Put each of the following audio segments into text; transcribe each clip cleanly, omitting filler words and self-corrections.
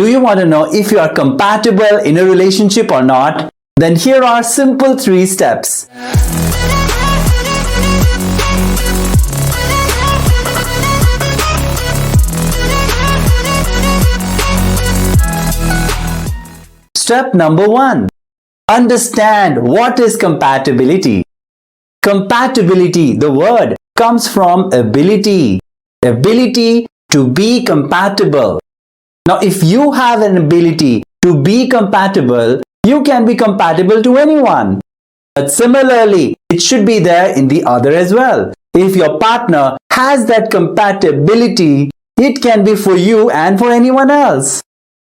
Do you want to know if you are compatible in a relationship or not? Then here are simple 3 steps. Step number 1. Understand what is compatibility. Compatibility, the word, comes from ability. Ability to be compatible. Now, if you have an ability to be compatible, you can be compatible to anyone. But similarly, it should be there in the other as well. If your partner has that compatibility, it can be for you and for anyone else.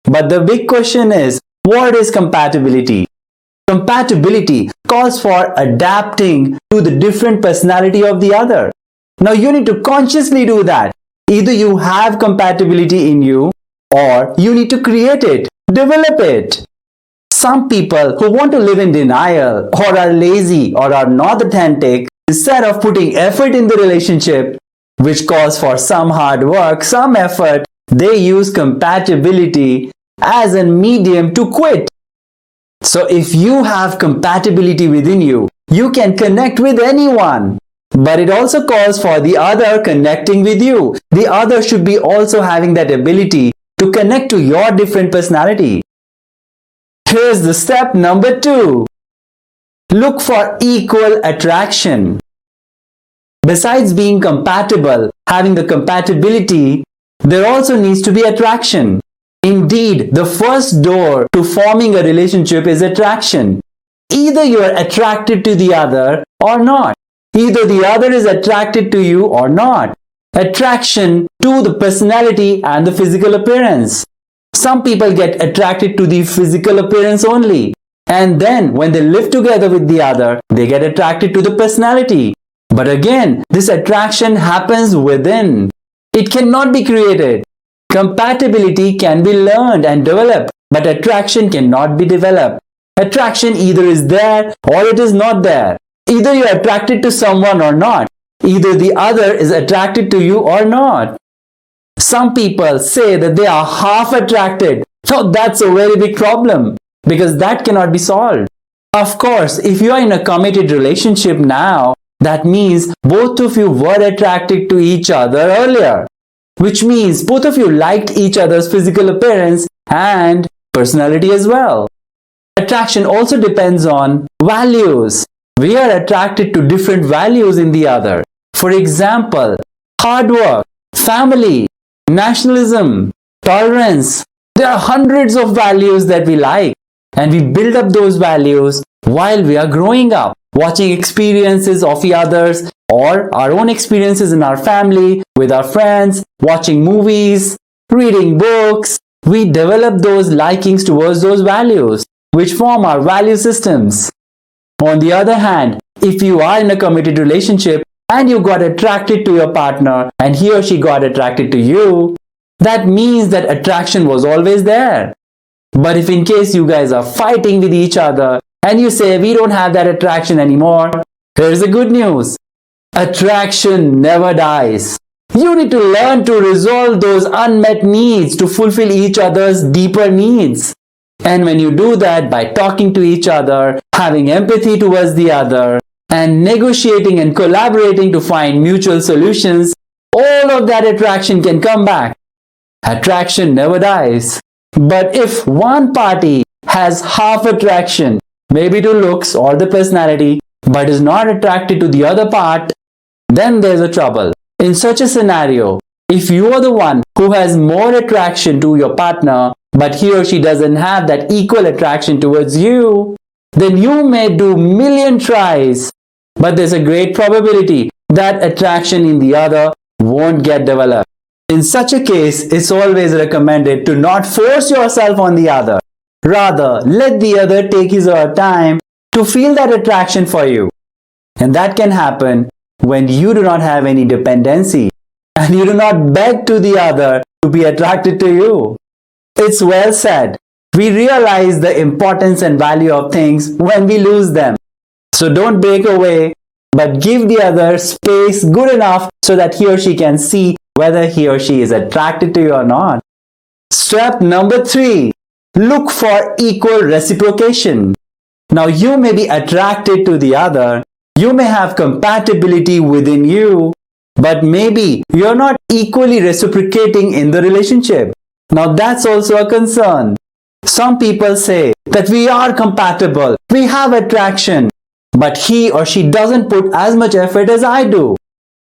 But the big question is, what is compatibility? Compatibility calls for adapting to the different personality of the other. Now you need to consciously do that. Either you have compatibility in you or you need to create it, develop it. Some people who want to live in denial or are lazy or are not authentic, instead of putting effort in the relationship, which calls for some hard work, some effort, they use compatibility as a medium to quit. So if you have compatibility within you, you can connect with anyone. But it also calls for the other connecting with you. The other should be also having that ability to connect to your different personality. Here's the step number 2. Look for equal attraction. Besides being compatible, having the compatibility, there also needs to be attraction. Indeed, the first door to forming a relationship is attraction. Either you are attracted to the other or not. Either the other is attracted to you or not. Attraction to the personality and the physical appearance. Some people get attracted to the physical appearance only. And then when they live together with the other, they get attracted to the personality. But again, this attraction happens within. It cannot be created. Compatibility can be learned and developed, but attraction cannot be developed. Attraction either is there or it is not there. Either you are attracted to someone or not. Either the other is attracted to you or not. Some people say that they are half attracted. So that's a very big problem because that cannot be solved. Of course, if you are in a committed relationship now, that means both of you were attracted to each other earlier. Which means both of you liked each other's physical appearance and personality as well. Attraction also depends on values. We are attracted to different values in the other. For example, hard work, family, nationalism, tolerance. There are hundreds of values that we like, and we build up those values while we are growing up, watching experiences of the others or our own experiences in our family, with our friends, watching movies, reading books. We develop those likings towards those values, which form our value systems. On the other hand, if you are in a committed relationship and you got attracted to your partner and he or she got attracted to you, that means that attraction was always there. But if in case you guys are fighting with each other and you say we don't have that attraction anymore, here's the good news. Attraction never dies. You need to learn to resolve those unmet needs to fulfill each other's deeper needs. And when you do that by talking to each other, having empathy towards the other, and negotiating and collaborating to find mutual solutions, all of that attraction can come back. Attraction never dies. But if one party has half attraction, maybe to looks or the personality, but is not attracted to the other part, then there's a trouble. In such a scenario, if you are the one who has more attraction to your partner, but he or she doesn't have that equal attraction towards you, then you may do million tries, but there's a great probability that attraction in the other won't get developed. In such a case, it's always recommended to not force yourself on the other. Rather, let the other take his or her time to feel that attraction for you. And that can happen when you do not have any dependency and you do not beg to the other to be attracted to you. It's well said. We realize the importance and value of things when we lose them. So don't break away, but give the other space good enough so that he or she can see whether he or she is attracted to you or not. Step number 3. Look for equal reciprocation. Now you may be attracted to the other. You may have compatibility within you, but maybe you're not equally reciprocating in the relationship. Now that's also a concern. Some people say that we are compatible, we have attraction, but he or she doesn't put as much effort as I do.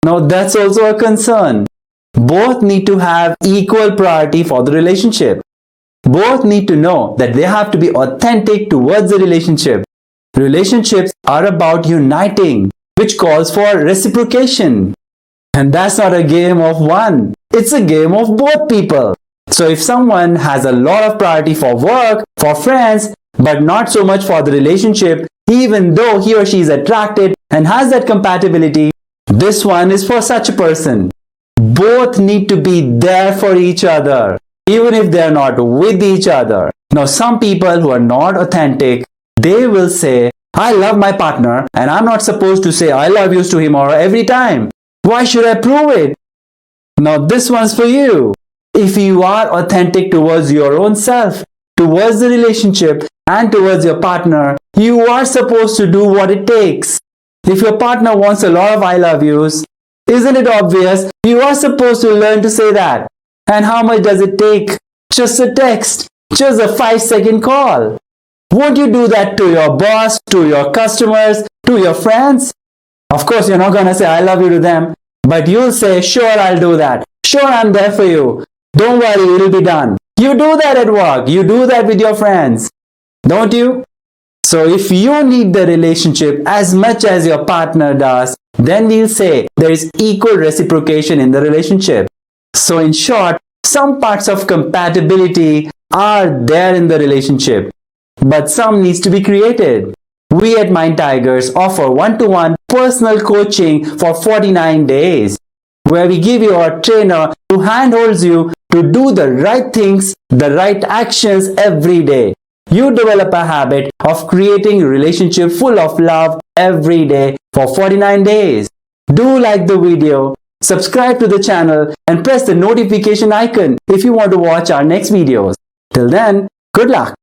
Now that's also a concern. Both need to have equal priority for the relationship. Both need to know that they have to be authentic towards the relationship. Relationships are about uniting, which calls for reciprocation. And that's not a game of one. It's a game of both people. So if someone has a lot of priority for work, for friends, but not so much for the relationship, even though he or she is attracted and has that compatibility, this one is for such a person. Both need to be there for each other, even if they are not with each other. Now, some people who are not authentic, they will say, I love my partner and I'm not supposed to say I love you to him or every time. Why should I prove it? Now, this one's for you. If you are authentic towards your own self, towards the relationship and towards your partner, you are supposed to do what it takes. If your partner wants a lot of I love yous, isn't it obvious? You are supposed to learn to say that. And how much does it take? Just a text, just a 5-second call. Won't you do that to your boss, to your customers, to your friends? Of course, you're not going to say I love you to them, but you'll say, sure, I'll do that. Sure, I'm there for you. Don't worry, it'll be done. You do that at work. You do that with your friends. Don't you? So if you need the relationship as much as your partner does, then we'll say there is equal reciprocation in the relationship. So in short, some parts of compatibility are there in the relationship, but some needs to be created. We at Mind Tigers offer one-to-one personal coaching for 49 days, where we give you a trainer who handholds you to do the right things, the right actions every day. You develop a habit of creating a relationship full of love every day for 49 days. Do like the video, subscribe to the channel and press the notification icon if you want to watch our next videos. Till then, good luck.